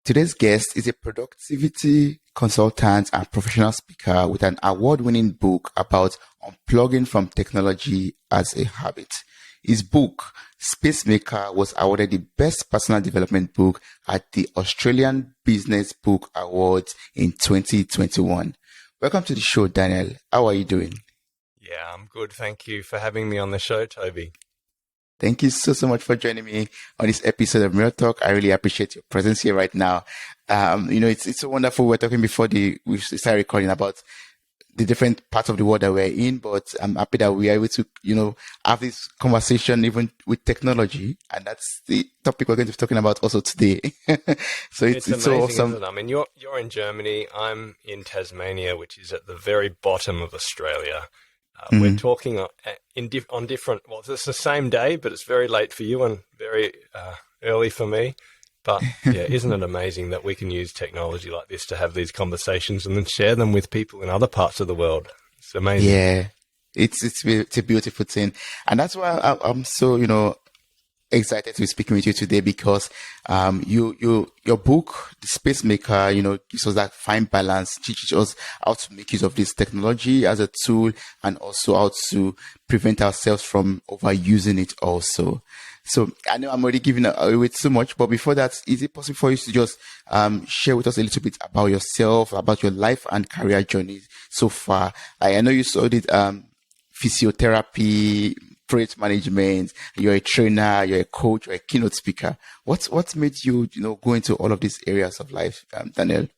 Today's guest is a productivity consultant and professional speaker with an award-winning book about unplugging from technology as a habit. His book, SPACEMAKER, was awarded the Best Personal Development Book at the Australian Business Book Awards in 2021. Welcome to the show, Daniel. How are you doing? Yeah, I'm good. Thank you for having me on the show, Toby. Thank you so much for joining me on this episode of Mirror Talk. I really appreciate your presence here right now. It's so wonderful. We're talking before we started recording about the different parts of the world that we're in, but I'm happy that we are able to, have this conversation even with technology. And that's the topic we're going to be talking about also today. So it's amazing, so awesome. Isn't it? I mean, you're in Germany. I'm in Tasmania, which is at the very bottom of Australia. We're talking on different, well, it's the same day, but it's very late for you and very early for me. But yeah, isn't it amazing that we can use technology like this to have these conversations and then share them with people in other parts of the world? It's amazing. Yeah, it's a beautiful thing. And that's why I'm so, excited to be speaking with you today because your book, The SPACEMAKER, gives us that fine balance, teaches us how to make use of this technology as a tool and also how to prevent ourselves from overusing it also. So I know I'm already giving away too much, but before that, is it possible for you to just share with us a little bit about yourself, about your life and career journey so far? I know you studied physiotherapy, project management, you're a trainer, you're a coach, you're a keynote speaker. What's made you, go into all of these areas of life, Daniel?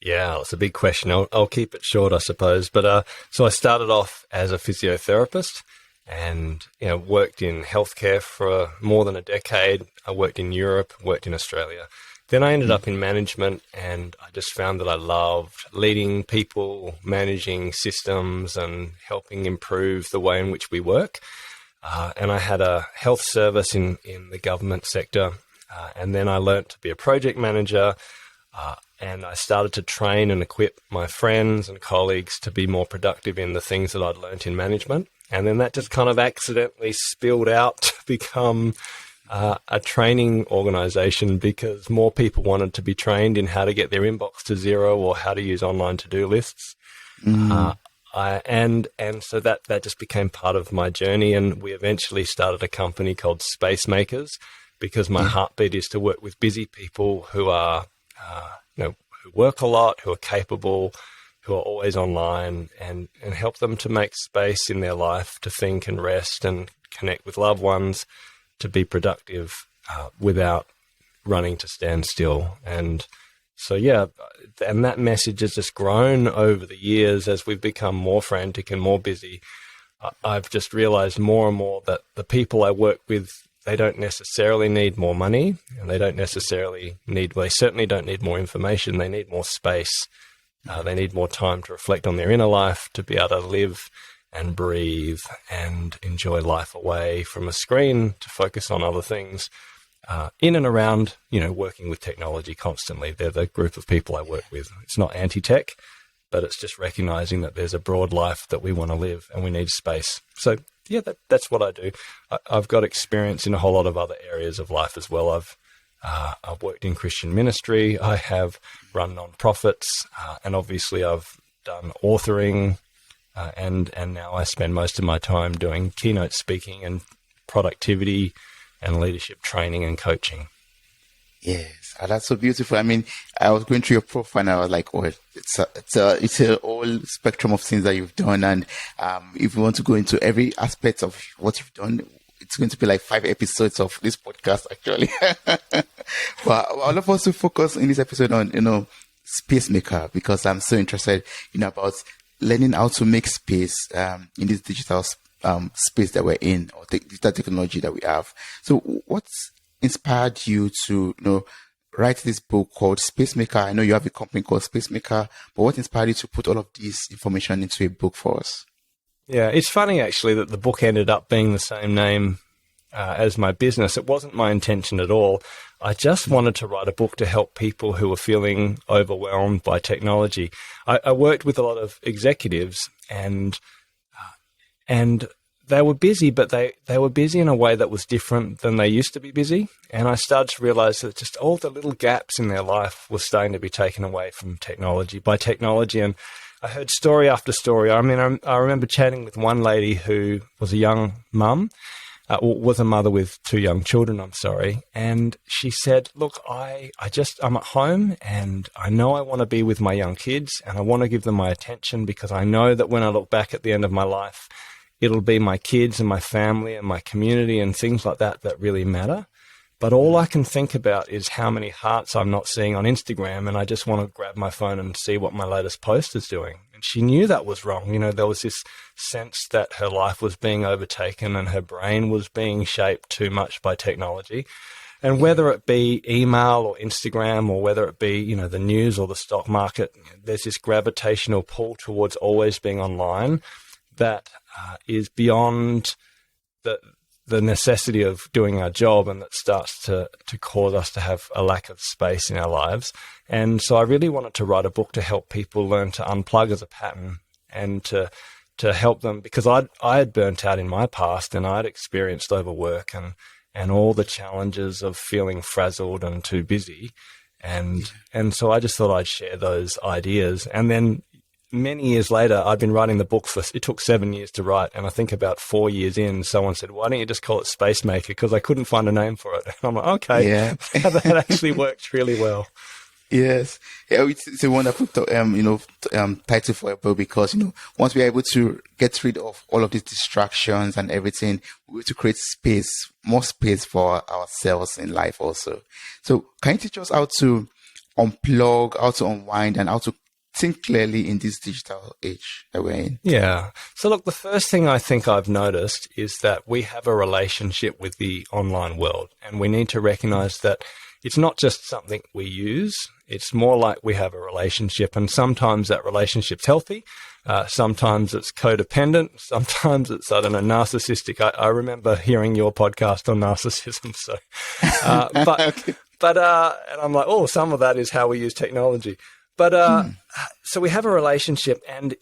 Yeah, it's a big question. I'll keep it short, I suppose. But so I started off as a physiotherapist and, worked in healthcare for more than a decade. I worked in Europe, worked in Australia. Then I ended up in management and I just found that I loved leading people, managing systems and helping improve the way in which we work. And I had a health service in the government sector. And then I learnt to be a project manager and I started to train and equip my friends and colleagues to be more productive in the things that I'd learnt in management. And then that just kind of accidentally spilled out to become a training organization because more people wanted to be trained in how to get their inbox to zero or how to use online to-do lists. And so that just became part of my journey. And we eventually started a company called SPACEMAKERS because my heartbeat is to work with busy people who are, who work a lot, who are capable, who are always online and help them to make space in their life to think and rest and connect with loved ones, to be productive without running to stand still. And so, yeah, and that message has just grown over the years as we've become more frantic and more busy. I've just realized more and more that the people I work with, they don't necessarily need more money and they certainly don't need more information. They need more space. They need more time to reflect on their inner life, to be able to live and breathe and enjoy life away from a screen, to focus on other things in and around, working with technology constantly. They're the group of people I work with. It's not anti-tech, but it's just recognizing that there's a broad life that we want to live and we need space. So, yeah, that's what I do. I've got experience in a whole lot of other areas of life as well. I've worked in Christian ministry. I have run nonprofits, and obviously I've done authoring, and now I spend most of my time doing keynote speaking and productivity and leadership training and coaching. Yes, that's so beautiful. I mean, I was going through your profile and I was like, oh, it's a whole spectrum of things that you've done. And if you want to go into every aspect of what you've done, it's going to be like 5 episodes of this podcast, actually. But all of us to focus in this episode on, SPACEMAKER, because I'm so interested, about learning how to make space in this digital space that we're in, or digital technology that we have. So what's inspired you to, write this book called SPACEMAKER? I know you have a company called SPACEMAKER, but what inspired you to put all of this information into a book for us? Yeah, it's funny actually that the book ended up being the same name as my business. It wasn't my intention at all. I just wanted to write a book to help people who were feeling overwhelmed by technology. I worked with a lot of executives and they were busy, but they were busy in a way that was different than they used to be busy. And I started to realize that just all the little gaps in their life were starting to be taken away from by technology. And I heard story after story. I mean, I remember chatting with one lady who was a young mum, was a mother with 2 young children, I'm sorry. And she said, look, I'm at home and I know I want to be with my young kids and I want to give them my attention because I know that when I look back at the end of my life, it'll be my kids and my family and my community and things like that that really matter. But all I can think about is how many hearts I'm not seeing on Instagram, and I just want to grab my phone and see what my latest post is doing. And she knew that was wrong. You know, there was this sense that her life was being overtaken and her brain was being shaped too much by technology. And whether it be email or Instagram or whether it be, you know, the news or the stock market, there's this gravitational pull towards always being online that is beyond the necessity of doing our job, and that starts to cause us to have a lack of space in our lives. And so I really wanted to write a book to help people learn to unplug as a pattern and to help them, because I had burnt out in my past and I'd experienced overwork and all the challenges of feeling frazzled and too busy. And so I just thought I'd share those ideas. And then many years later, I'd been writing the book it took 7 years to write. And I think about 4 years in, someone said, why don't you just call it SPACEMAKER? Because I couldn't find a name for it. And I'm like, okay, that actually works really well. Yes. Yeah, it's a wonderful, title for a book because, once we're able to get rid of all of these distractions and everything, we're able to create more space for ourselves in life also. So can you teach us how to unplug, how to unwind, and how to think clearly in this digital age that we're in? Yeah. So look, the first thing I think I've noticed is that we have a relationship with the online world, and we need to recognize that it's not just something we use. It's more like we have a relationship, and sometimes that relationship's healthy. Sometimes it's codependent. Sometimes it's, narcissistic. I remember hearing your podcast on narcissism. So, and I'm like, oh, some of that is how we use technology. But so we have a relationship, and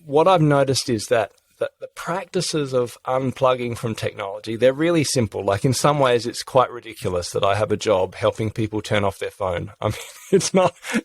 what I've noticed is that the practices of unplugging from technology, they're really simple. Like in some ways, it's quite ridiculous that I have a job helping people turn off their phone. I mean,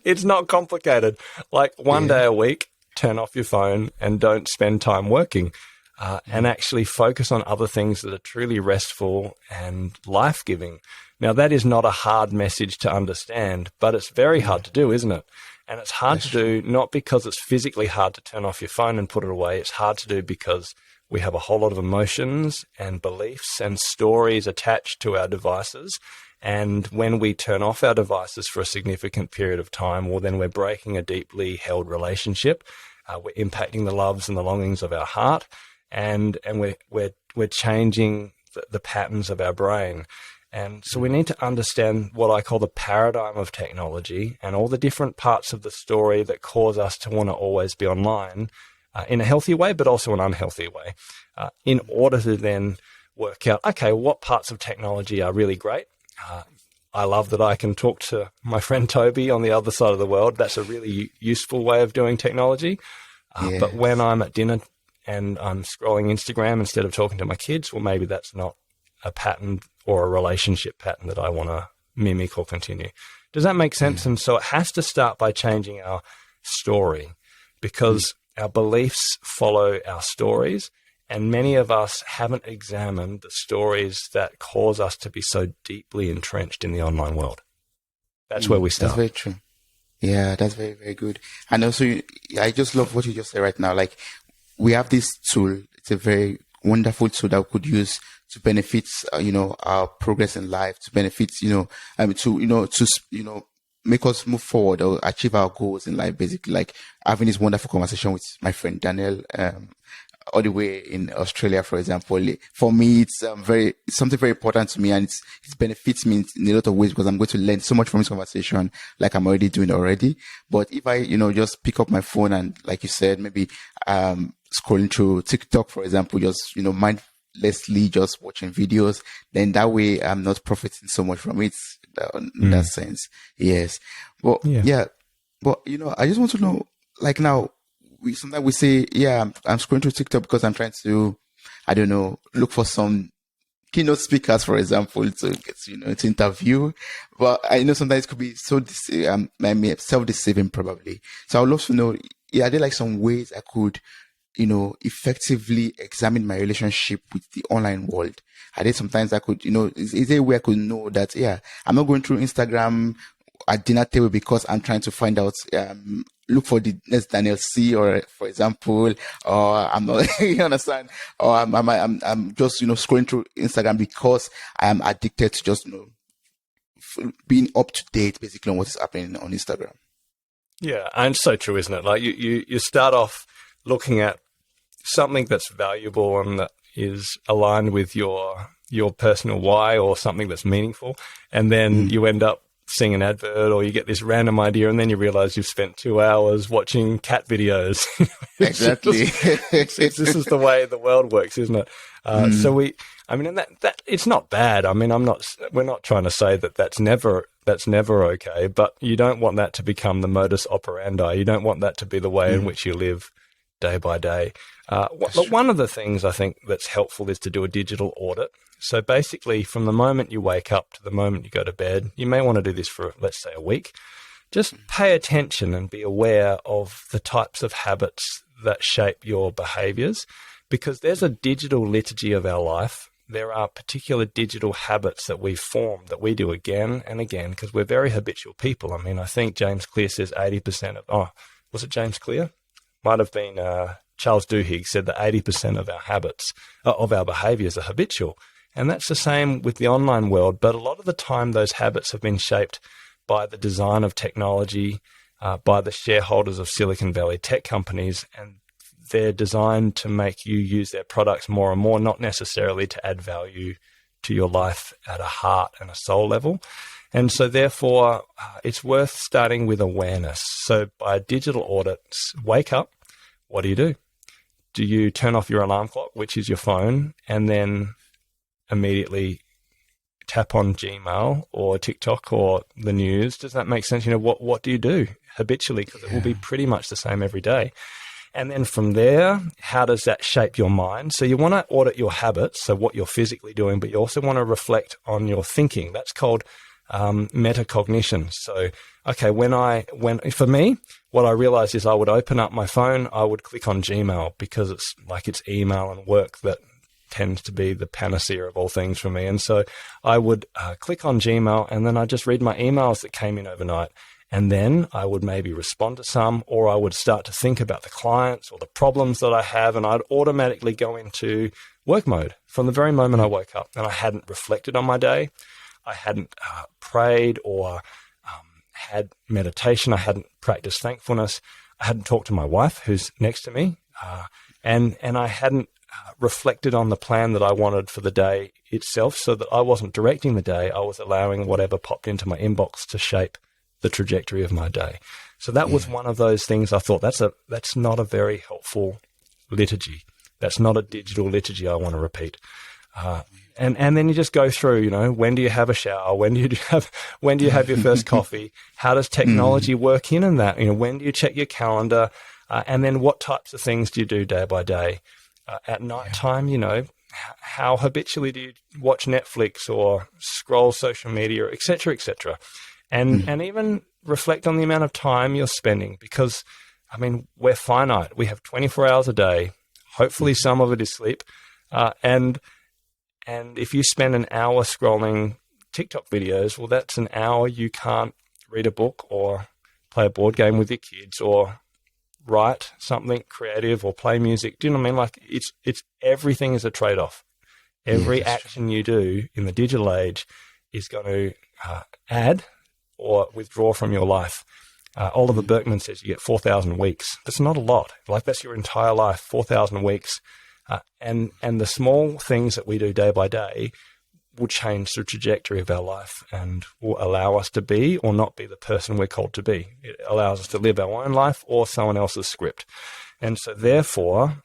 it's not complicated. Like one day a week, turn off your phone and don't spend time working, and actually focus on other things that are truly restful and life-giving. Now, that is not a hard message to understand, but it's very hard to do, isn't it? And it's hard to do, not because it's physically hard to turn off your phone and put it away. It's hard to do because we have a whole lot of emotions and beliefs and stories attached to our devices. And when we turn off our devices for a significant period of time, well, then we're breaking a deeply held relationship. We're impacting the loves and the longings of our heart, and we're changing the patterns of our brain. And so we need to understand what I call the paradigm of technology and all the different parts of the story that cause us to want to always be online in a healthy way, but also an unhealthy way, in order to then work out, okay, what parts of technology are really great. I love that I can talk to my friend Toby on the other side of the world. That's a really useful way of doing technology. But when I'm at dinner and I'm scrolling Instagram instead of talking to my kids, well, maybe that's not a pattern or a relationship pattern that I want to mimic or continue. Does that make sense? And so it has to start by changing our story, because our beliefs follow our stories, and many of us haven't examined the stories that cause us to be so deeply entrenched in the online world. That's where we start. That's very true. Yeah, that's very, very good. And also, I just love what you just said right now. Like, we have this tool. It's a very wonderful tool that we could use to benefit, our progress in life, to benefit, to make us move forward or achieve our goals in life. Basically, like having this wonderful conversation with my friend Daniel, all the way in Australia, for example. For me, it's something very important to me, and it benefits me in a lot of ways because I'm going to learn so much from this conversation, like I'm already doing already. But if I, just pick up my phone and, like you said, maybe scrolling through TikTok, for example, just mindlessly just watching videos, then that way I'm not profiting so much from it in that sense. Yes. But but I just want to know, like, now sometimes we say, I'm scrolling through TikTok because I'm trying to I don't know, look for some keynote speakers, for example, to get, to interview. But I know sometimes it could be so self-deceiving probably. So I would love to know, are there like some ways I could, effectively examine my relationship with the online world? Are there sometimes I could, is there a way I could know that, I'm not going through Instagram at dinner table because I'm trying to find out, look for the next Daniel Sih, or for example, or I'm not, you understand? Or I'm just, scrolling through Instagram because I am addicted to just, being up to date basically on what is happening on Instagram. Yeah, and it's so true, isn't it? Like you start off looking at something that's valuable and that is aligned with your personal why, or something that's meaningful, and then you end up seeing an advert, or you get this random idea, and then you realize you've spent 2 hours watching cat videos. Exactly. This is the way the world works, isn't it? So and that it's not bad. I mean, we're not trying to say that that's never okay, but you don't want that to become the modus operandi. You don't want that to be the way in which you live day by day. One of the things I think that's helpful is to do a digital audit. So basically, from the moment you wake up to the moment you go to bed, you may want to do this for, let's say, a week. Just pay attention and be aware of the types of habits that shape your behaviors, because there's a digital liturgy of our life. There are particular digital habits that we form, that we do again and again, because we're very habitual people. I mean, I think James Clear says 80% of, was it James Clear? Might have been Charles Duhigg said that 80% of our habits, of our behaviors are habitual. And that's the same with the online world. But a lot of the time, those habits have been shaped by the design of technology, by the shareholders of Silicon Valley tech companies, and they're designed to make you use their products more and more, not necessarily to add value to your life at a heart and a soul level. And so therefore, it's worth starting with awareness. So by digital audits, wake up. What do? Do you turn off your alarm clock, which is your phone, and then immediately tap on Gmail or TikTok or the news? Does that make sense? What do you do habitually? Because it will be pretty much the same every day. And then from there, how does that shape your mind? So you want to audit your habits, so what you're physically doing, but you also want to reflect on your thinking. That's called metacognition. So, okay, for me, what I realized is I would open up my phone, I would click on Gmail, because it's email and work that tends to be the panacea of all things for me. And so I would click on Gmail, and then I just read my emails that came in overnight. And then I would maybe respond to some, or I would start to think about the clients or the problems that I have, and I'd automatically go into work mode from the very moment I woke up. And I hadn't reflected on my day. I hadn't prayed or had meditation. I hadn't practiced thankfulness. I hadn't talked to my wife, who's next to me, and I hadn't reflected on the plan that I wanted for the day itself, so that I wasn't directing the day. I was allowing whatever popped into my inbox to shape the trajectory of my day. So that was one of those things I thought, that's not a very helpful liturgy. That's not a digital liturgy I want to repeat. And then you just go through, when do you have a shower? When do you have your first coffee? How does technology work in that? When do you check your calendar? And then what types of things do you do day by day? At night time, how habitually do you watch Netflix or scroll social media, et cetera, et cetera? And even reflect on the amount of time you're spending, because, we're finite. We have 24 hours a day. Hopefully some of it is sleep. And if you spend an hour scrolling TikTok videos, well, that's an hour you can't read a book or play a board game with your kids or write something creative or play music. Do you know what I mean? Like it's everything is a trade-off. Every action you do in the digital age is going to add or withdraw from your life. Oliver Berkman says you get 4,000 weeks. That's not a lot. That's your entire life, 4,000 weeks. And the small things that we do day by day will change the trajectory of our life and will allow us to be or not be the person we're called to be. It allows us to live our own life or someone else's script. And so therefore,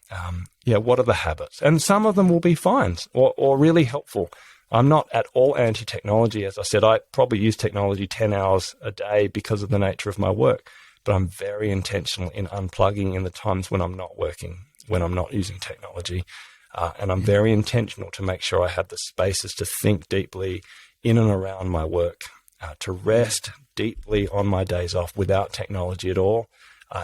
what are the habits? And some of them will be fine or really helpful. I'm not at all anti-technology. As I said, I probably use technology 10 hours a day because of the nature of my work, but I'm very intentional in unplugging in the times when I'm not working, when I'm not using technology. And I'm very intentional to make sure I have the spaces to think deeply in and around my work, to rest deeply on my days off without technology at all,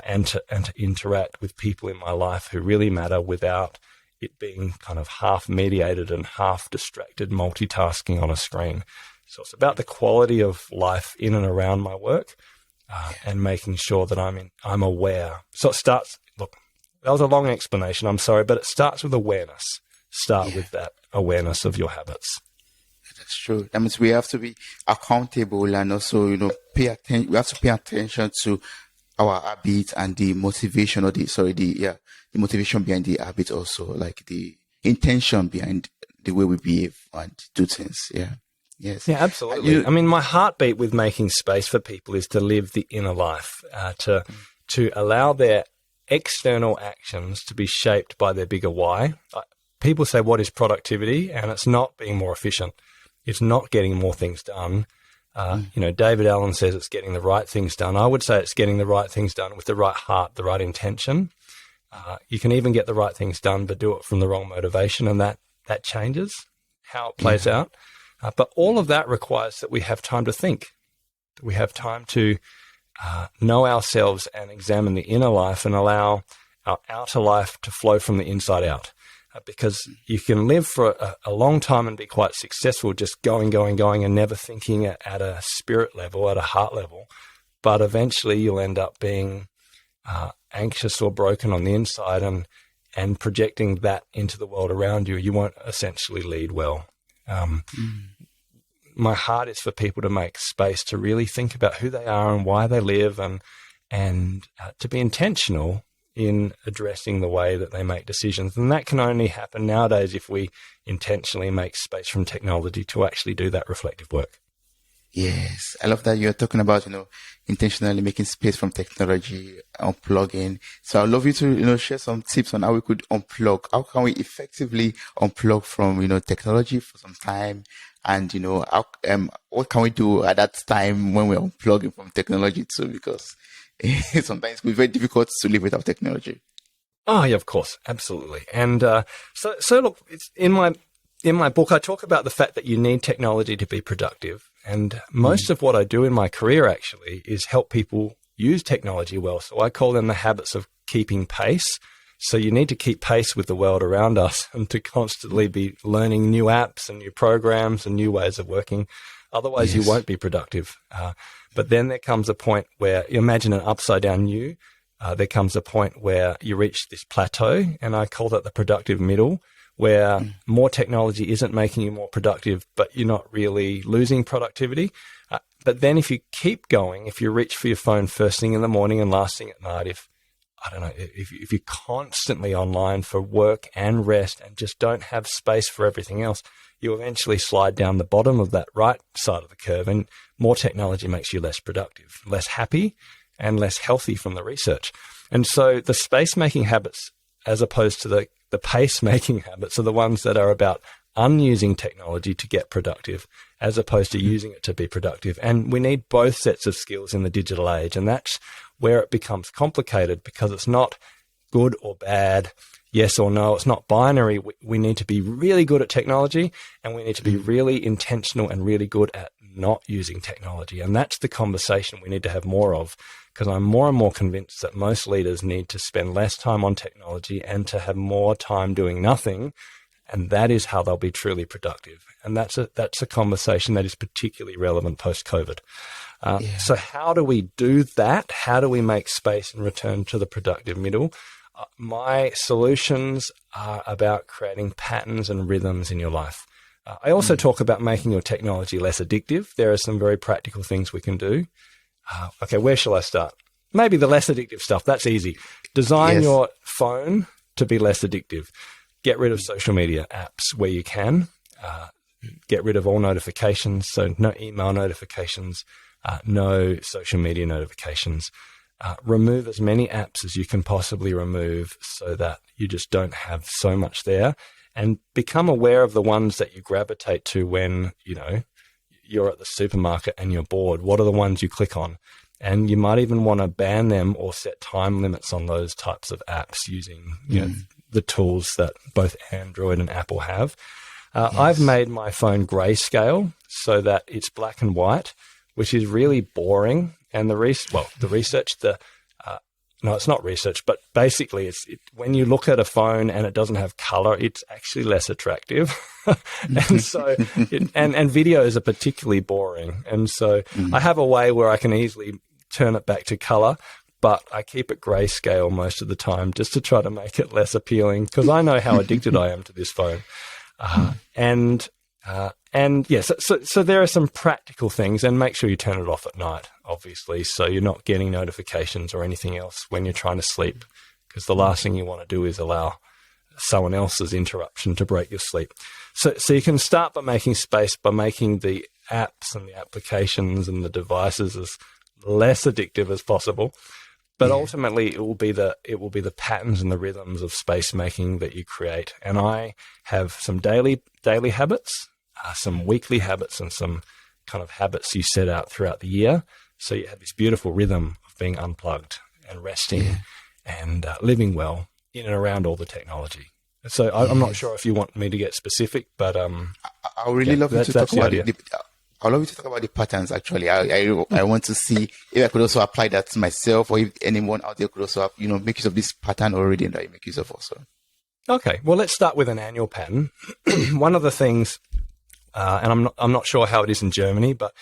and to interact with people in my life who really matter without it being kind of half mediated and half distracted multitasking on a screen. So it's about the quality of life in and around my work, and making sure that I'm aware. So it starts, look, that was a long explanation, I'm sorry, but it starts with awareness. Start with that awareness of your habits. That's true. That means we have to be accountable and also, pay attention. We have to pay attention to our habits and the motivation the motivation behind the habit, also like the intention behind the way we behave and do things. Yeah. Yes. Yeah, absolutely. I mean, my heartbeat with making space for people is to live the inner life, to allow their external actions to be shaped by their bigger why. People say, what is productivity? And it's not being more efficient. It's not getting more things done. David Allen says it's getting the right things done. I would say it's getting the right things done with the right heart, the right intention. You can even get the right things done, but do it from the wrong motivation, and that changes how it plays out. But all of that requires that we have time to think, that we have time to know ourselves and examine the inner life and allow our outer life to flow from the inside out. Because you can live for a long time and be quite successful just going and never thinking at a spirit level, at a heart level. But eventually you'll end up being anxious or broken on the inside and projecting that into the world around you. You won't essentially lead well. My heart is for people to make space to really think about who they are and why they live, and to be intentional in addressing the way that they make decisions. And that can only happen nowadays if we intentionally make space from technology to actually do that reflective work. Yes. I love that you're talking about, intentionally making space from technology, unplugging. So I'd love you to, share some tips on how we could unplug. How can we effectively unplug from, technology for some time? And, what can we do at that time when we're unplugging from technology too? Because sometimes it can be very difficult to live without technology. Oh, yeah, of course. Absolutely. And so look, it's in my book, I talk about the fact that you need technology to be productive. And most of what I do in my career actually is help people use technology well. So I call them the habits of keeping pace. So you need to keep pace with the world around us and to constantly be learning new apps and new programs and new ways of working. Otherwise, you won't be productive. But then there comes a point where, you imagine an upside down U, there comes a point where you reach this plateau, and I call that the productive middle, where more technology isn't making you more productive, but you're not really losing productivity. But then if you keep going, if you reach for your phone first thing in the morning and last thing at night, if you're constantly online for work and rest and just don't have space for everything else, you eventually slide down the bottom of that right side of the curve, and more technology makes you less productive, less happy, and less healthy from the research. And so the space-making habits, as opposed to the pace-making habits, are the ones that are about unusing technology to get productive, as opposed to using it to be productive. And we need both sets of skills in the digital age, and that's where it becomes complicated, because it's not good or bad, yes or no. It's not binary. We need to be really good at technology, and we need to be really intentional and really good at not using technology. And that's the conversation we need to have more of, because I'm more and more convinced that most leaders need to spend less time on technology and to have more time doing nothing. And that is how they'll be truly productive. And that's a conversation that is particularly relevant post-COVID. So how do we do that? How do we make space and return to the productive middle? My solutions are about creating patterns and rhythms in your life. I also talk about making your technology less addictive. There are some very practical things we can do. Okay, where shall I start? Maybe the less addictive stuff. That's easy. Design your phone to be less addictive. Get rid of social media apps where you can. Get rid of all notifications. So no email notifications, no social media notifications. Remove as many apps as you can possibly remove so that you just don't have so much there, and become aware of the ones that you gravitate to when, you're at the supermarket and you're bored. What are the ones you click on? And you might even want to ban them or set time limits on those types of apps using, the tools that both Android and Apple have. I've made my phone grayscale so that it's black and white, which is really boring. And no, it's not research, but basically when you look at a phone and it doesn't have color, it's actually less attractive. And so, and videos are particularly boring. And so I have a way where I can easily turn it back to color, but I keep it grayscale most of the time just to try to make it less appealing, because I know how addicted I am to this phone. So there are some practical things, and make sure you turn it off at night, obviously, so you're not getting notifications or anything else when you're trying to sleep, because the last thing you want to do is allow someone else's interruption to break your sleep. So you can start by making space, by making the apps and the applications and the devices as less addictive as possible. But ultimately, it will be the patterns and the rhythms of space making that you create. And I have some daily habits, some weekly habits, and some kind of habits you set out throughout the year. So you have this beautiful rhythm of being unplugged and resting and living well in and around all the technology. So I'm not sure if you want me to get specific, but I would really love you to talk about I'd love you to talk about the patterns. Actually, I want to see if I could also apply that to myself, or if anyone out there could also, make use of this pattern already that I make use of also. Okay, well, let's start with an annual pattern. One of the things, and I'm not sure how it is in Germany, but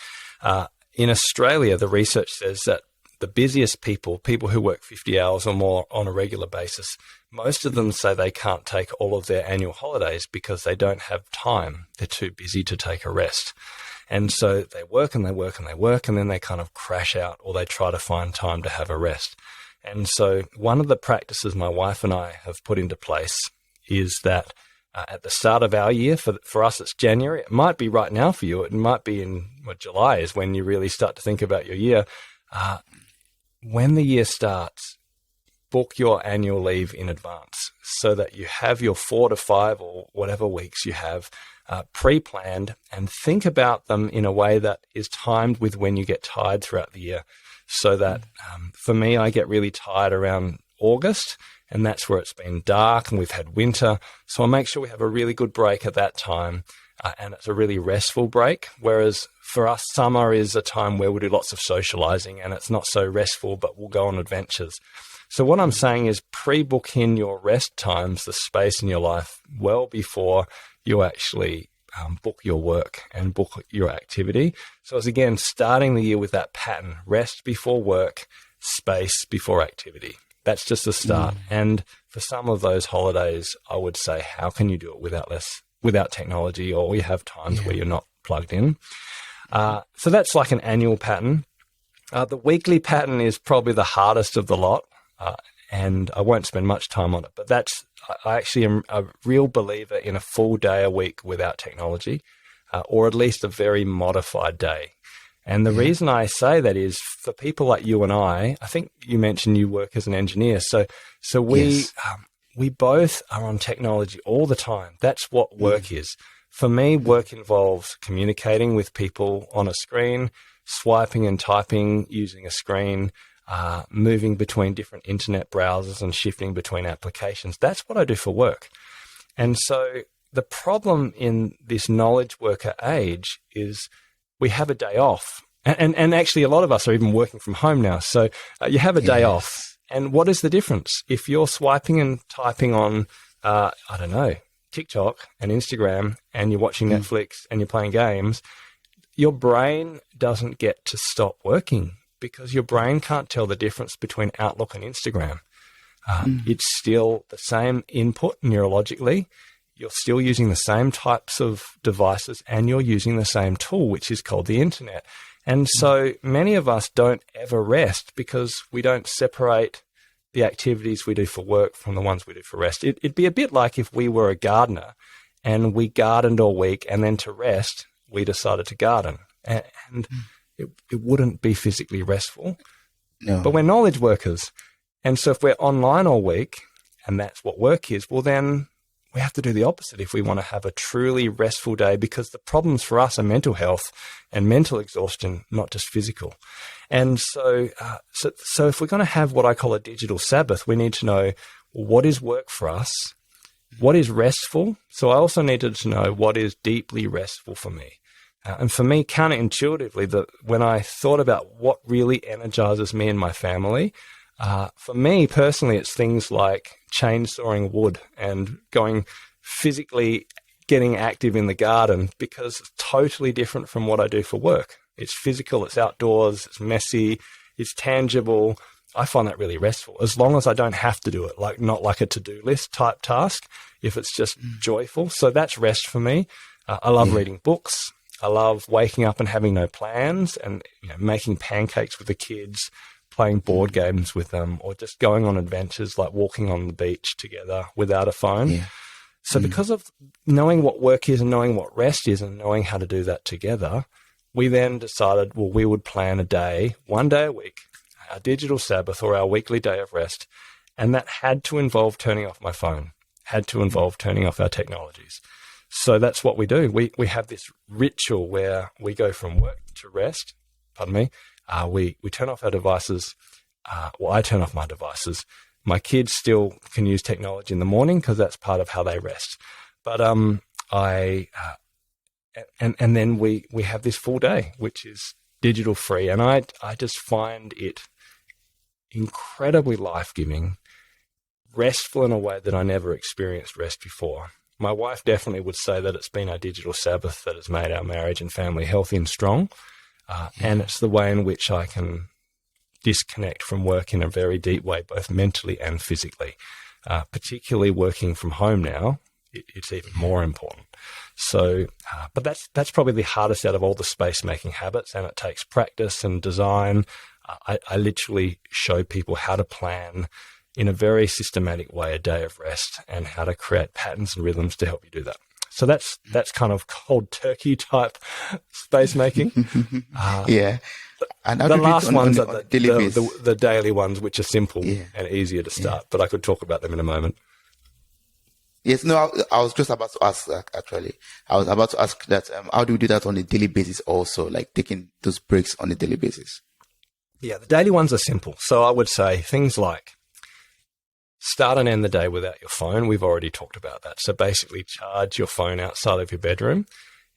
in Australia, the research says that the busiest people who work 50 hours or more on a regular basis, most of them say they can't take all of their annual holidays because they don't have time. They're too busy to take a rest. And so they work and they work and they work, and then they kind of crash out, or they try to find time to have a rest. And so one of the practices my wife and I have put into place is that at the start of our year, for us it's January, it might be right now for you, it might be in July is when you really start to think about your year. When the year starts, book your annual leave in advance so that you have your 4 to 5 or whatever weeks you have pre-planned, and think about them in a way that is timed with when you get tired throughout the year. So that for me, I get really tired around August, and that's where it's been dark and we've had winter. So I'll make sure we have a really good break at that time, and it's a really restful break. Whereas for us, summer is a time where we'll do lots of socializing and it's not so restful, but we'll go on adventures. So what I'm saying is pre-book in your rest times, the space in your life, well before you actually book your work and book your activity. So it's again starting the year with that pattern: rest before work, space before activity. That's just the start. And for some of those holidays, I would say, how can you do it without technology, or you have times where you're not plugged in? So that's like an annual pattern. The weekly pattern is probably the hardest of the lot, and I won't spend much time on it, but I actually am a real believer in a full day a week without technology, or at least a very modified day. And the reason I say that is for people like you and I think you mentioned you work as an engineer. So we both are on technology all the time. That's what work is. For me, work involves communicating with people on a screen, swiping and typing using a screen, moving between different internet browsers and shifting between applications. That's what I do for work. And so the problem in this knowledge worker age is we have a day off. And actually a lot of us are even working from home now. So you have a day off. And what is the difference? If you're swiping and typing on, TikTok and Instagram, and you're watching Netflix and you're playing games, your brain doesn't get to stop working, because your brain can't tell the difference between Outlook and Instagram. It's still the same input neurologically. You're still using the same types of devices, and you're using the same tool, which is called the internet. And so many of us don't ever rest because we don't separate the activities we do for work from the ones we do for rest. It'd be a bit like if we were a gardener and we gardened all week, and then to rest, we decided to garden. And it wouldn't be physically restful. No. But we're knowledge workers. And so if we're online all week, and that's what work is, well, then we have to do the opposite if we want to have a truly restful day, because the problems for us are mental health and mental exhaustion, not just physical. And so if we're going to have what I call a digital Sabbath, we need to know what is work for us, what is restful. So I also needed to know what is deeply restful for me. And for me, counterintuitively, that when I thought about what really energizes me and my family, for me personally, it's things like chainsawing wood and going physically getting active in the garden, because it's totally different from what I do for work. It's physical, it's outdoors, it's messy, it's tangible. I find that really restful, as long as I don't have to do it, like not like a to-do list type task, if it's just joyful. So that's rest for me. I love reading books. I love waking up and having no plans and making pancakes with the kids, playing board games with them, or just going on adventures like walking on the beach together without a phone. Yeah. So because of knowing what work is and knowing what rest is and knowing how to do that together, we then decided, well, we would plan a day, one day a week, our digital Sabbath or our weekly day of rest. And that had to involve turning off my phone, had to involve turning off our technologies. So that's what we do. We have this ritual where we go from work to rest. Pardon me. We turn off our devices. I turn off my devices. My kids still can use technology in the morning because that's part of how they rest. But and then we have this full day, which is digital free. And I just find it incredibly life-giving, restful in a way that I never experienced rest before. My wife definitely would say that it's been our digital Sabbath that has made our marriage and family healthy and strong. And it's the way in which I can disconnect from work in a very deep way, both mentally and physically. Particularly working from home now, it's even more important. So, but that's probably the hardest out of all the space-making habits, and it takes practice and design. I literally show people how to plan in a very systematic way a day of rest and how to create patterns and rhythms to help you do that. So that's kind of cold turkey type space making. Yeah. And the last ones are the daily ones, which are simple and easier to start, but I could talk about them in a moment. Yes, no, I was just about to ask that, actually. I was about to ask that, how do we do that on a daily basis also, like taking those breaks on a daily basis? Yeah, the daily ones are simple. So I would say things like start and end the day without your phone. We've already talked about that. So basically charge your phone outside of your bedroom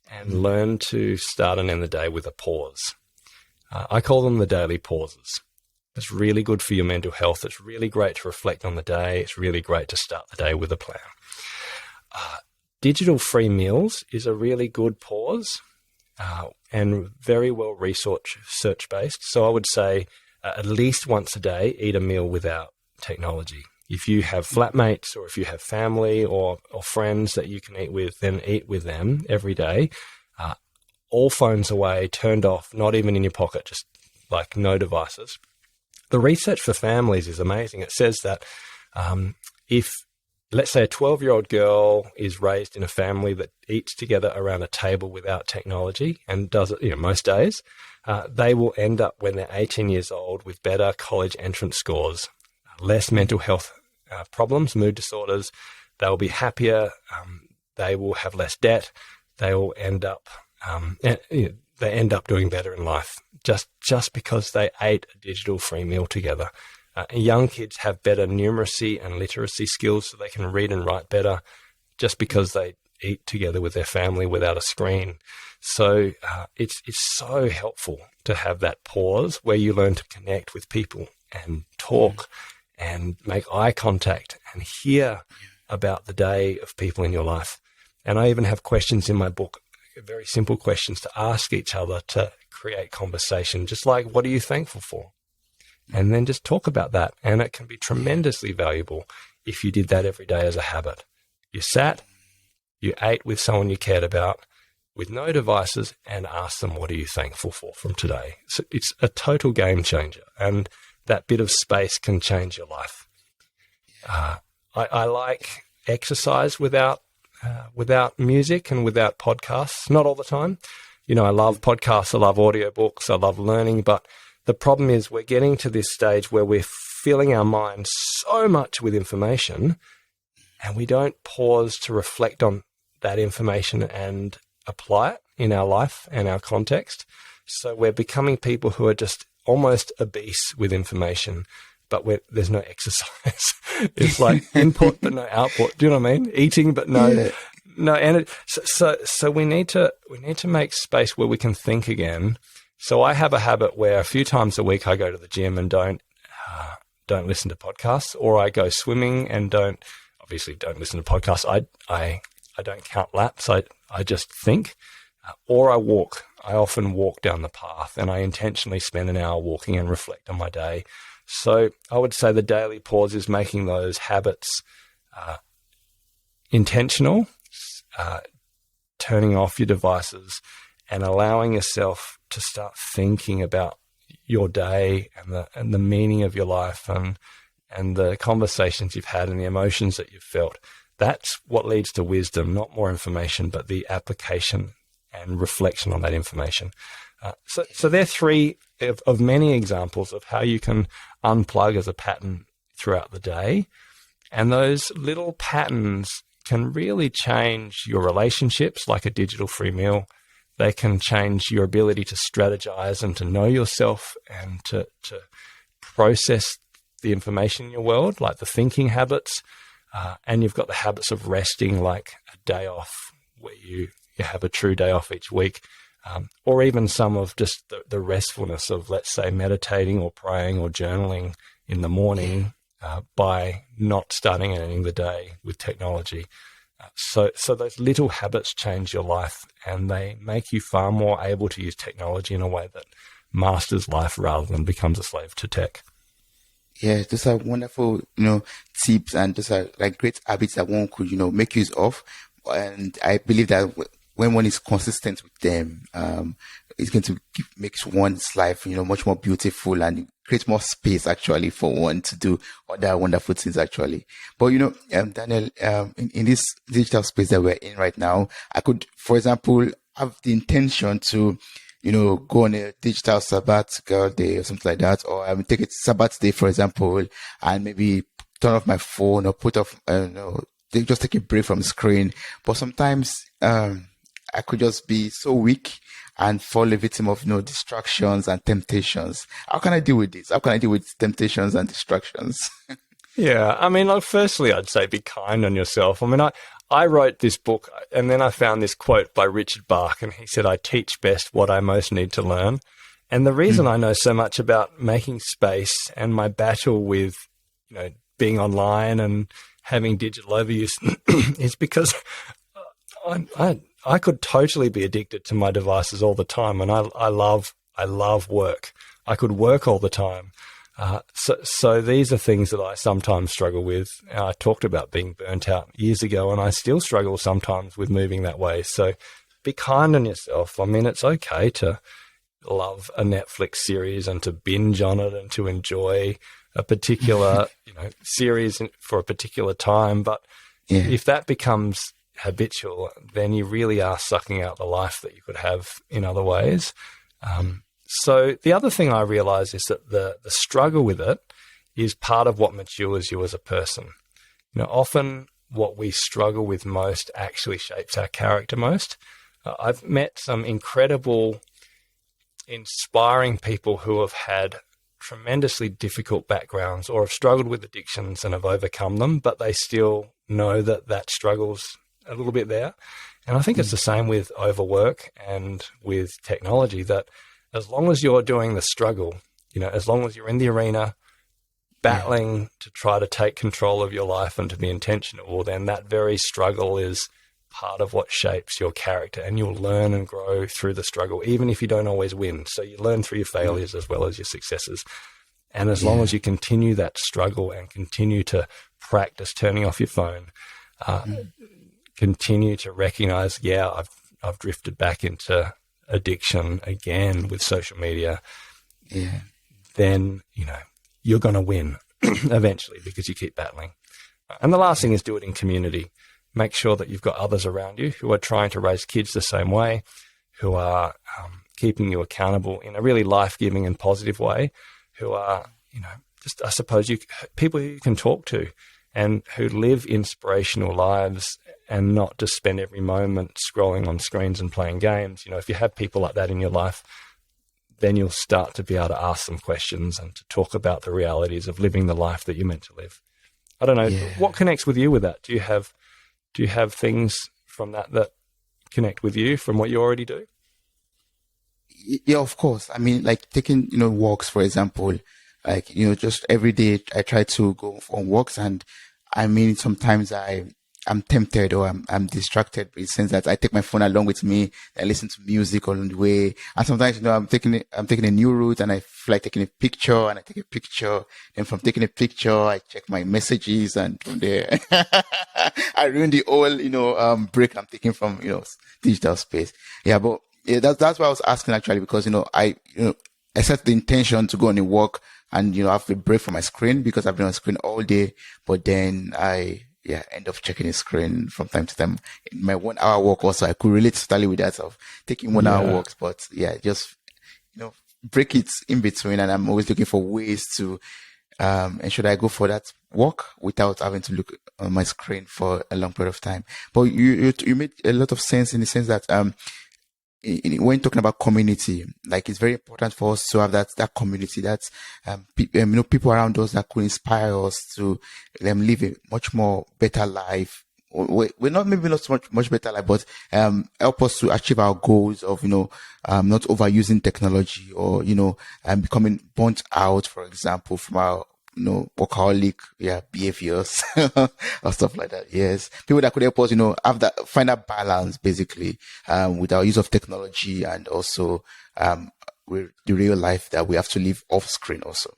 and learn to start and end the day with a pause. I call them the daily pauses. It's really good for your mental health. It's really great to reflect on the day. It's really great to start the day with a plan. Digital free meals is a really good pause and very well research-based. So I would say at least once a day, eat a meal without technology. If you have flatmates or if you have family or friends that you can eat with, then eat with them every day. All phones away, turned off, not even in your pocket, just like no devices. The research for families is amazing. It says that if, let's say, a 12-year-old girl is raised in a family that eats together around a table without technology and does it most days, they will end up when they're 18 years old with better college entrance scores, less mental health problems, mood disorders. They will be happier. They will have less debt. They will end up doing better in life just because they ate a digital free meal together. Young kids have better numeracy and literacy skills, so they can read and write better just because they eat together with their family without a screen. So it's so helpful to have that pause where you learn to connect with people and talk and make eye contact and hear about the day of people in your life. And I even have questions in my book, very simple questions to ask each other to create conversation, just like, what are you thankful for? And then just talk about that. And it can be tremendously valuable if you did that every day as a habit. You sat, you ate with someone you cared about, with no devices, and asked them, what are you thankful for from today? So it's a total game changer. And that bit of space can change your life. I like exercise without music and without podcasts. Not all the time. I love podcasts. I love audiobooks. I love learning. But the problem is we're getting to this stage where we're filling our mind so much with information and we don't pause to reflect on that information and apply it in our life and our context. So we're becoming people who are just almost obese with information, but there's no exercise. It's like input but no output. Do you know what I mean? Eating but no energy. So we need to make space where we can think again. So I have a habit where a few times a week I go to the gym and don't listen to podcasts, or I go swimming and don't listen to podcasts. I don't count laps. I just think, or I walk. I often walk down the path, and I intentionally spend an hour walking and reflect on my day. So I would say the daily pause is making those habits intentional, turning off your devices and allowing yourself to start thinking about your day and the meaning of your life and the conversations you've had and the emotions that you've felt. That's what leads to wisdom, not more information, but the application and reflection on that information. So there are three of many examples of how you can unplug as a pattern throughout the day. And those little patterns can really change your relationships, like a digital free meal. They can change your ability to strategize and to know yourself and to process the information in your world, like the thinking habits. And you've got the habits of resting, like a day off where you have a true day off each week, or even some of just the restfulness of, let's say, meditating or praying or journaling in the morning by not starting and ending the day with technology. So those little habits change your life, and they make you far more able to use technology in a way that masters life rather than becomes a slave to tech. Yeah, those are wonderful, tips, and those are like great habits that one could, make use of. And I believe that when one is consistent with them, it's going to make one's life, much more beautiful and create more space actually for one to do other wonderful things actually. But, Daniel, in this digital space that we're in right now, I could, for example, have the intention to, go on a digital sabbatical day or something like that, or take a Sabbath day, for example, and maybe turn off my phone or put off, just take a break from the screen. But sometimes, I could just be so weak and fall a victim of, distractions and temptations. How can I deal with this? How can I deal with temptations and distractions? Yeah. I mean, firstly, I'd say be kind on yourself. I mean, I wrote this book and then I found this quote by Richard Bach, and he said, "I teach best what I most need to learn." And the reason I know so much about making space and my battle with, being online and having digital overuse is because I could totally be addicted to my devices all the time. And I love work. I could work all the time. So these are things that I sometimes struggle with. I talked about being burnt out years ago, and I still struggle sometimes with moving that way. So be kind on yourself. I mean, it's okay to love a Netflix series and to binge on it and to enjoy a particular, series for a particular time. But if that becomes habitual, then you really are sucking out the life that you could have in other ways. So the other thing I realize is that the struggle with it is part of what matures you as a person. Often what we struggle with most actually shapes our character most. I've met some incredible, inspiring people who have had tremendously difficult backgrounds or have struggled with addictions and have overcome them, but they still know that struggle's a little bit there. And I think it's the same with overwork and with technology, that as long as you're doing the struggle, as long as you're in the arena battling to try to take control of your life and to be intentional, then that very struggle is part of what shapes your character, and you'll learn and grow through the struggle, even if you don't always win. So you learn through your failures as well as your successes. And as long as you continue that struggle and continue to practice turning off your phone, continue to recognize, I've drifted back into addiction again with social media, then, you're going to win eventually because you keep battling. And the last thing is do it in community. Make sure that you've got others around you who are trying to raise kids the same way, who are keeping you accountable in a really life-giving and positive way, who are, just, I suppose, people who you can talk to and who live inspirational lives and not just spend every moment scrolling on screens and playing games. If you have people like that in your life, then you'll start to be able to ask some questions and to talk about the realities of living the life that you're meant to live. I don't know, what connects with you with that? Do you have things from that connect with you from what you already do? Yeah, of course. I mean, like taking, walks, for example, like, just every day I try to go on walks, and I mean, sometimes I'm tempted or I'm distracted in the sense that I take my phone along with me and listen to music along the way. And sometimes, I'm taking a new route and I feel like taking a picture, and I take a picture. Then from taking a picture, I check my messages, and from there, I ruin the whole, break I'm taking from, digital space. Yeah, but yeah, that's why I was asking actually, because, I set the intention to go on a walk and, have a break from my screen because I've been on screen all day, but then I end up checking the screen from time to time. In my 1 hour walk also, I could relate totally with that of taking 1 hour walks, but just, break it in between. And I'm always looking for ways to, ensure that I go for that walk without having to look on my screen for a long period of time. But you made a lot of sense in the sense that, when talking about community, like it's very important for us to have that community, that's people around us that could inspire us to live a much more better life. We're not so much better life, but help us to achieve our goals of not overusing technology or becoming burnt out, for example, from our workaholic behaviors or stuff like that. Yes, people that could help us find that balance basically with our use of technology, and also with the real life that we have to live off screen also.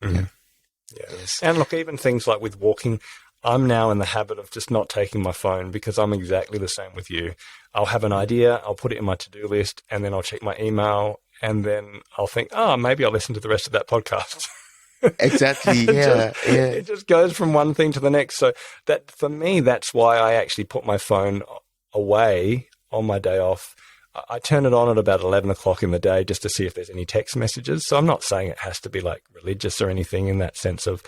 Yes. And look, even things like with walking, I'm now in the habit of just not taking my phone, because I'm exactly the same with you. I'll have an idea, I'll put it in my to-do list, and then I'll check my email, and then I'll think, maybe I'll listen to the rest of that podcast. Exactly. It just goes from one thing to the next. So that, for me, that's why I actually put my phone away on my day off. I turn it on at about 11 o'clock in the day just to see if there's any text messages. So I'm not saying it has to be like religious or anything in that sense of,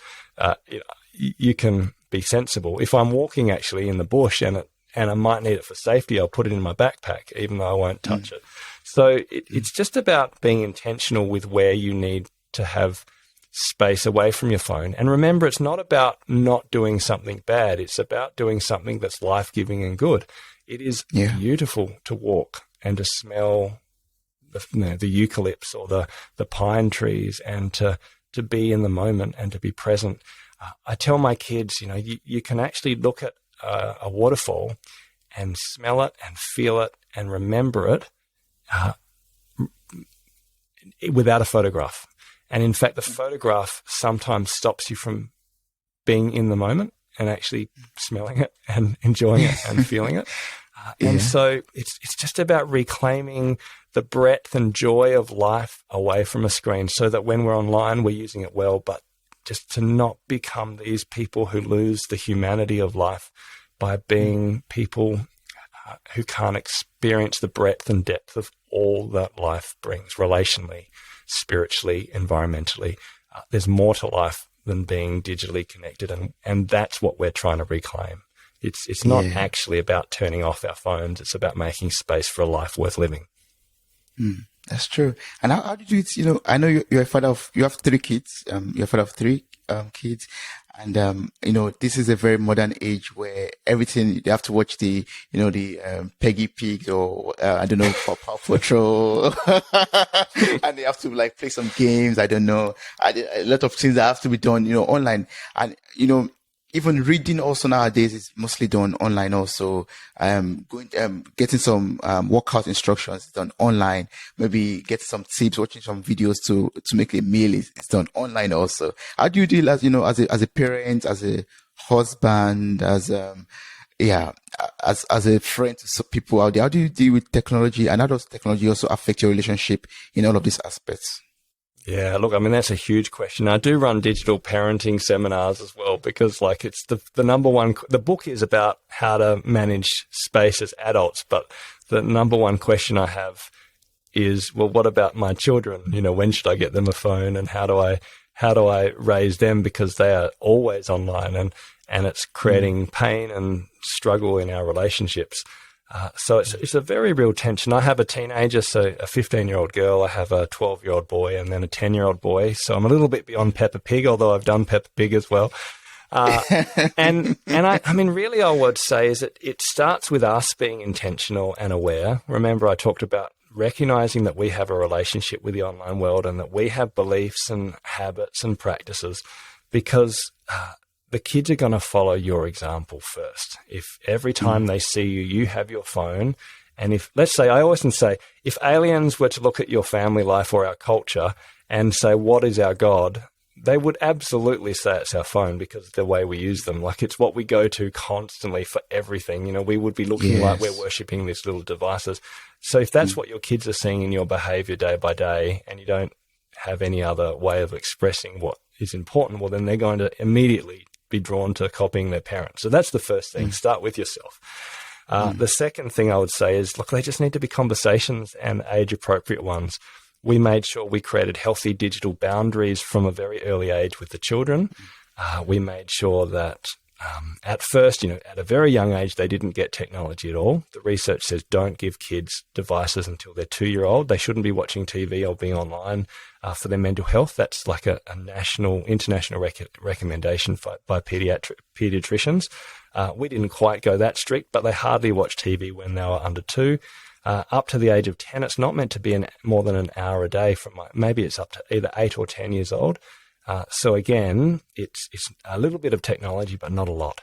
you can be sensible. If I'm walking actually in the bush and I might need it for safety, I'll put it in my backpack, even though I won't touch it. So it's just about being intentional with where you need to have space away from your phone. And remember, it's not about not doing something bad. It's about doing something that's life-giving and good. It is beautiful to walk and to smell the eucalypts or the pine trees, and to be in the moment and to be present. I tell my kids, you can actually look at a waterfall and smell it and feel it and remember it without a photograph. And in fact, the photograph sometimes stops you from being in the moment and actually smelling it and enjoying it and feeling it. And so it's just about reclaiming the breadth and joy of life away from a screen, so that when we're online, we're using it well, but just to not become these people who lose the humanity of life by being people who can't experience the breadth and depth of all that life brings relationally, spiritually, environmentally. There's more to life than being digitally connected, and that's what we're trying to reclaim. It's not actually about turning off our phones. It's about making space for a life worth living. That's true. And how did you do it? I know you're a father of, you have 3 kids. You're a father of 3 kids. And, this is a very modern age where everything, they have to watch the Peggy Pig or, I don't know, Paw Patrol. And they have to like play some games. I don't know. A lot of things that have to be done, online. And, even reading also nowadays is mostly done online also. Getting some, workout instructions done online. Maybe get some tips, watching some videos to make a meal is done online also. How do you deal as a parent, as a husband, as a friend to some people out there? How do you deal with technology, and how does technology also affect your relationship in all of these aspects? Yeah, look, I mean, that's a huge question. I do run digital parenting seminars as well, because like it's the number one, the book is about how to manage space as adults, but the number one question I have is, well, what about my children? When should I get them a phone, and how do I raise them? Because they are always online, and it's creating pain and struggle in our relationships. So it's a very real tension. I have a teenager, so a 15-year-old girl, I have a 12-year-old boy, and then a 10-year-old boy. So I'm a little bit beyond Peppa Pig, although I've done Peppa Pig as well. And I mean, really, I would say is that it starts with us being intentional and aware. Remember, I talked about recognizing that we have a relationship with the online world and that we have beliefs and habits and practices, because the kids are going to follow your example first. If every time they see you, you have your phone, and if, let's say, I often say, if aliens were to look at your family life or our culture and say, what is our God? They would absolutely say it's our phone, because of the way we use them. Like, it's what we go to constantly for everything. You know, we would be looking like we're worshipping these little devices. So if that's what your kids are seeing in your behavior day by day, and you don't have any other way of expressing what is important, well, then they're going to immediately be drawn to copying their parents. So that's the first thing. Start with yourself. The second thing I would say is, look, they just need to be conversations, and age-appropriate ones. We made sure we created healthy digital boundaries from a very early age with the children. We made sure that at first, you know, at a very young age, they didn't get technology at all. The research says don't give kids devices until they're 2-year-old. They shouldn't be watching TV or being online for their mental health. That's like a national, international recommendation by pediatricians. We didn't quite go that strict, but they hardly watch TV when they were under 2. Up to the age of 10, it's not meant to be more than an hour a day. Maybe it's up to either 8 or 10 years old. So again, it's a little bit of technology, but not a lot.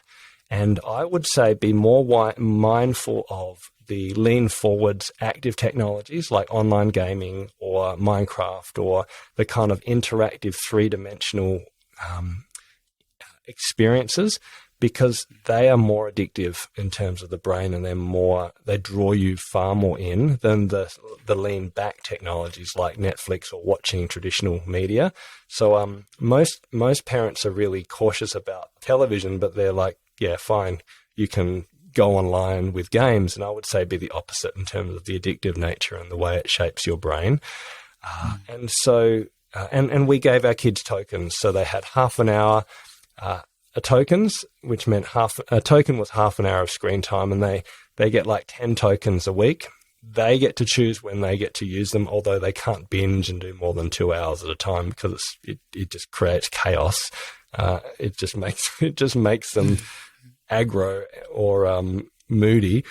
And I would say be more mindful of the lean forwards active technologies like online gaming or Minecraft, or the kind of interactive 3-dimensional experiences, because they are more addictive in terms of the brain, and they draw you far more in than the lean back technologies like Netflix or watching traditional media. So most parents are really cautious about television, but they're like, yeah, fine, you can go online with games. And I would say be the opposite in terms of the addictive nature and the way it shapes your brain. And so we gave our kids tokens, so they had half an hour tokens, which meant a token was half an hour of screen time, and they get like 10 tokens a week. They get to choose when they get to use them, although they can't binge and do more than 2 hours at a time, because it just creates chaos. It just makes them aggro or moody.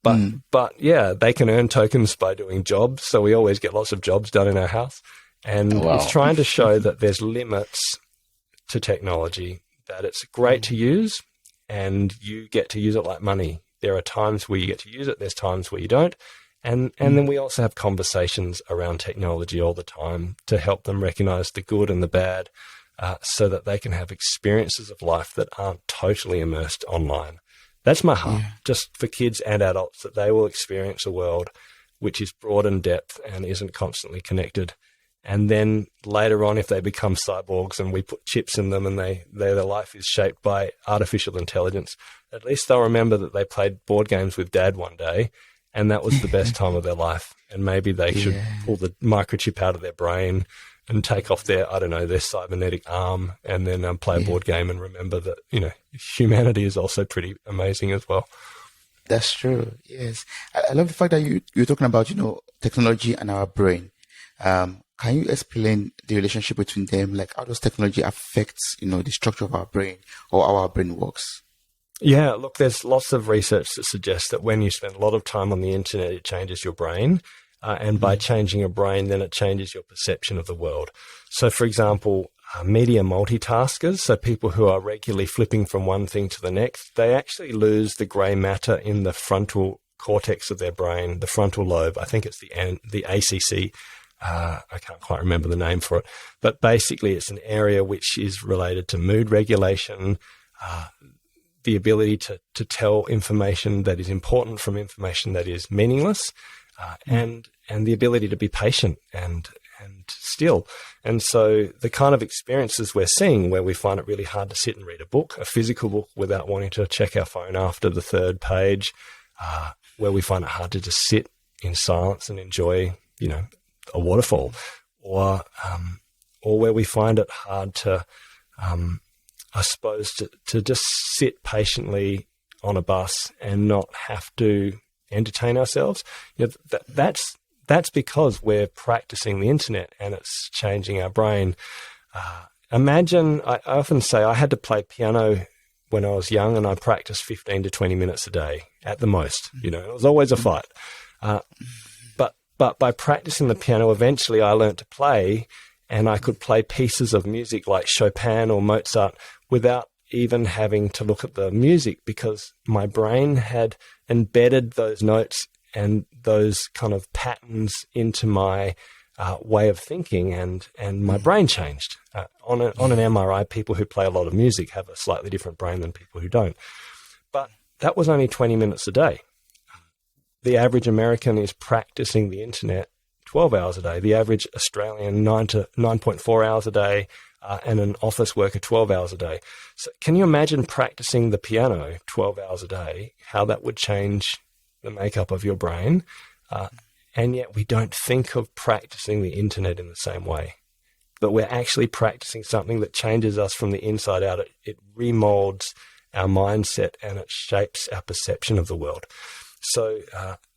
But yeah, they can earn tokens by doing jobs. So we always get lots of jobs done in our house, and it's trying to show that there's limits to technology, that it's great to use, and you get to use it like money. There are times where you get to use it, there's times where you don't. And then we also have conversations around technology all the time to help them recognize the good and the bad, so that they can have experiences of life that aren't totally immersed online. That's my heart, just for kids and adults, that they will experience a world which is broad in depth and isn't constantly connected. And then later on, if they become cyborgs and we put chips in them and their life is shaped by artificial intelligence, at least they'll remember that they played board games with dad one day, and that was the best time of their life. And maybe they should pull the microchip out of their brain and take off their cybernetic arm, and then play a board game and remember that, you know, humanity is also pretty amazing as well. That's true. Yes. I love the fact that you're talking about, you know, technology and our brain. Can you explain the relationship between them? Like, how does technology affect, you know, the structure of our brain or how our brain works? Yeah, look, there's lots of research that suggests that when you spend a lot of time on the internet, it changes your brain. And by changing your brain, then it changes your perception of the world. So, for example, media multitaskers, so people who are regularly flipping from one thing to the next, they actually lose the grey matter in the frontal cortex of their brain, the frontal lobe. I think it's the ACC. I can't quite remember the name for it, but basically it's an area which is related to mood regulation, the ability to tell information that is important from information that is meaningless, and the ability to be patient and still. And so the kind of experiences we're seeing where we find it really hard to sit and read a book, a physical book, without wanting to check our phone after the third page, where we find it hard to just sit in silence and enjoy, you know, a waterfall, or where we find it hard to, I suppose, to just sit patiently on a bus and not have to entertain ourselves. That's because we're practicing the internet and it's changing our brain. Imagine, I often say I had to play piano when I was young and I practiced 15 to 20 minutes a day at the most. It was always a fight. But by practicing the piano, eventually I learned to play, and I could play pieces of music like Chopin or Mozart without even having to look at the music, because my brain had embedded those notes and those kind of patterns into my way of thinking, and my brain changed. On an MRI, people who play a lot of music have a slightly different brain than people who don't. But that was only 20 minutes a day. The average American is practicing the internet 12 hours a day. The average Australian, 9.4 hours a day, and an office worker, 12 hours a day. So can you imagine practicing the piano 12 hours a day, how that would change the makeup of your brain? And yet we don't think of practicing the internet in the same way. But we're actually practicing something that changes us from the inside out. It remolds our mindset and it shapes our perception of the world. So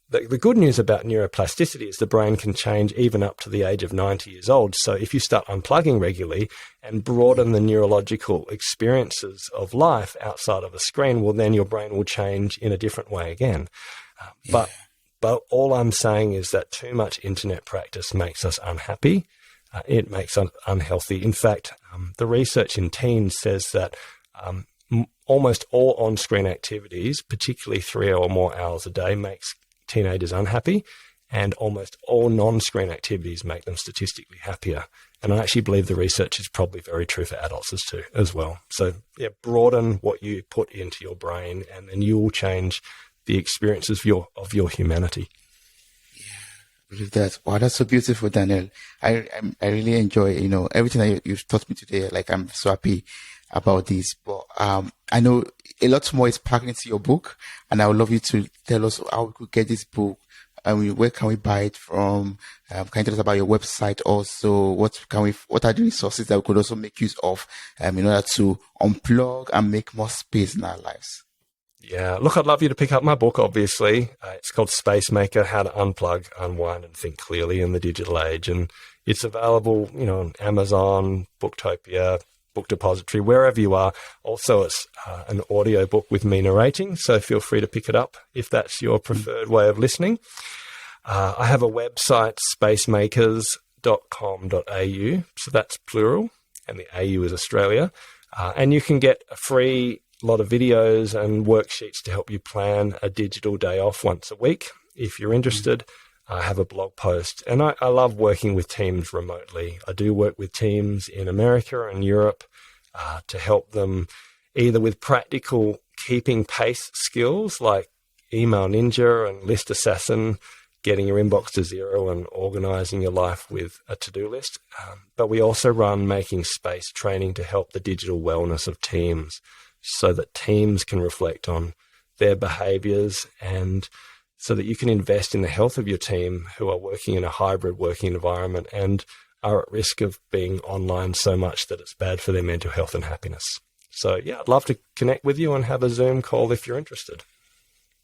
the good news about neuroplasticity is the brain can change even up to the age of 90 years old. So if you start unplugging regularly and broaden the neurological experiences of life outside of a screen, well, then your brain will change in a different way again. But all I'm saying is that too much internet practice makes us unhappy. It makes us unhealthy. In fact, the research in teens says that almost all on-screen activities, particularly 3 or more hours a day, makes teenagers unhappy, and almost all non-screen activities make them statistically happier. And I actually believe the research is probably very true for adults as well. So broaden what you put into your brain, and then you will change the experiences of your humanity. I believe that. Wow, that's so beautiful, Daniel. I really enjoy, everything that you've taught me today. Like, I'm so happy about this, but I know a lot more is packed into your book, and I would love you to tell us how we could get this book. Where can we buy it from? Can you tell us about your website also? What are the resources that we could also make use of in order to unplug and make more space in our lives? Yeah, look, I'd love you to pick up my book, obviously. It's called SPACEMAKER, How to Unplug, Unwind and Think Clearly in the Digital Age. And it's available, on Amazon, Booktopia, Book Depository, wherever you are. Also, it's an audio book with me narrating, so feel free to pick it up if that's your preferred way of listening. I have a website, spacemakers.com.au, so that's plural, and the AU is Australia. And you can get a free lot of videos and worksheets to help you plan a digital day off once a week. If you're interested, I have a blog post, and I love working with teams remotely. I do work with teams in America and Europe to help them either with practical keeping pace skills like Email Ninja and List Assassin, getting your inbox to zero and organizing your life with a to-do list. But we also run Making Space training to help the digital wellness of teams, so that teams can reflect on their behaviors, and so that you can invest in the health of your team who are working in a hybrid working environment and are at risk of being online so much that it's bad for their mental health and happiness. So, I'd love to connect with you and have a Zoom call if you're interested.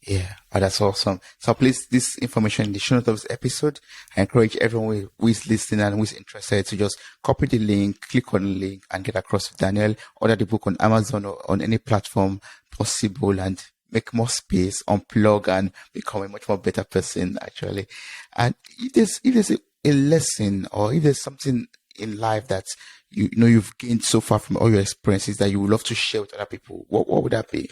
Yeah, that's awesome. So please, this information in the show notes of this episode, I encourage everyone who is listening and who is interested to just copy the link, click on the link, and get across to Daniel. Order the book on Amazon or on any platform possible, and make more space, unplug, and become a much more better person, actually. And if there's a lesson, or if there's something in life that you've gained so far from all your experiences that you would love to share with other people, what would that be?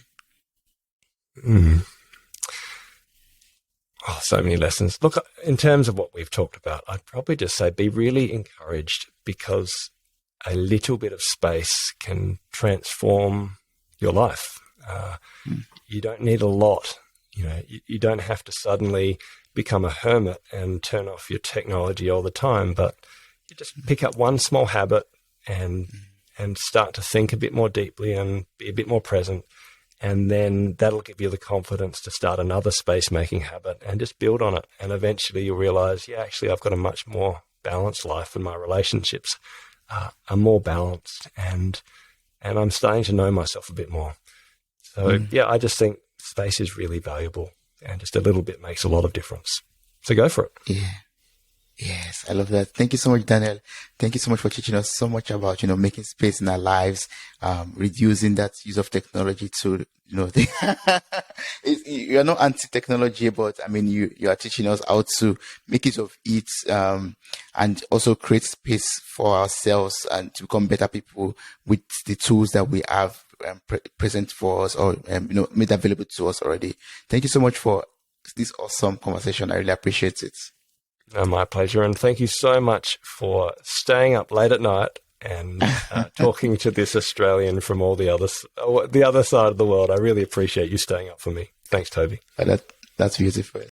Oh, so many lessons. Look, in terms of what we've talked about, I'd probably just say be really encouraged, because a little bit of space can transform your life. You don't need a lot. You don't have to suddenly become a hermit and turn off your technology all the time, but you just pick up one small habit and start to think a bit more deeply and be a bit more present. And then that'll give you the confidence to start another space-making habit and just build on it. And eventually you'll realize, actually, I've got a much more balanced life, and my relationships are more balanced, and I'm starting to know myself a bit more. So, I just think space is really valuable. And just a little bit makes a lot of difference. So go for it. Yeah. Yes, I love that. Thank you so much, Daniel. Thank you so much for teaching us so much about, making space in our lives, reducing that use of technology to, you're not anti-technology, but I mean, you are teaching us how to make use of it, and also create space for ourselves and to become better people with the tools that we have present for us, or, made available to us already. Thank you so much for this awesome conversation. I really appreciate it. No, my pleasure. And thank you so much for staying up late at night and talking to this Australian from all the other side of the world. I really appreciate you staying up for me. Thanks, Toby. That's beautiful.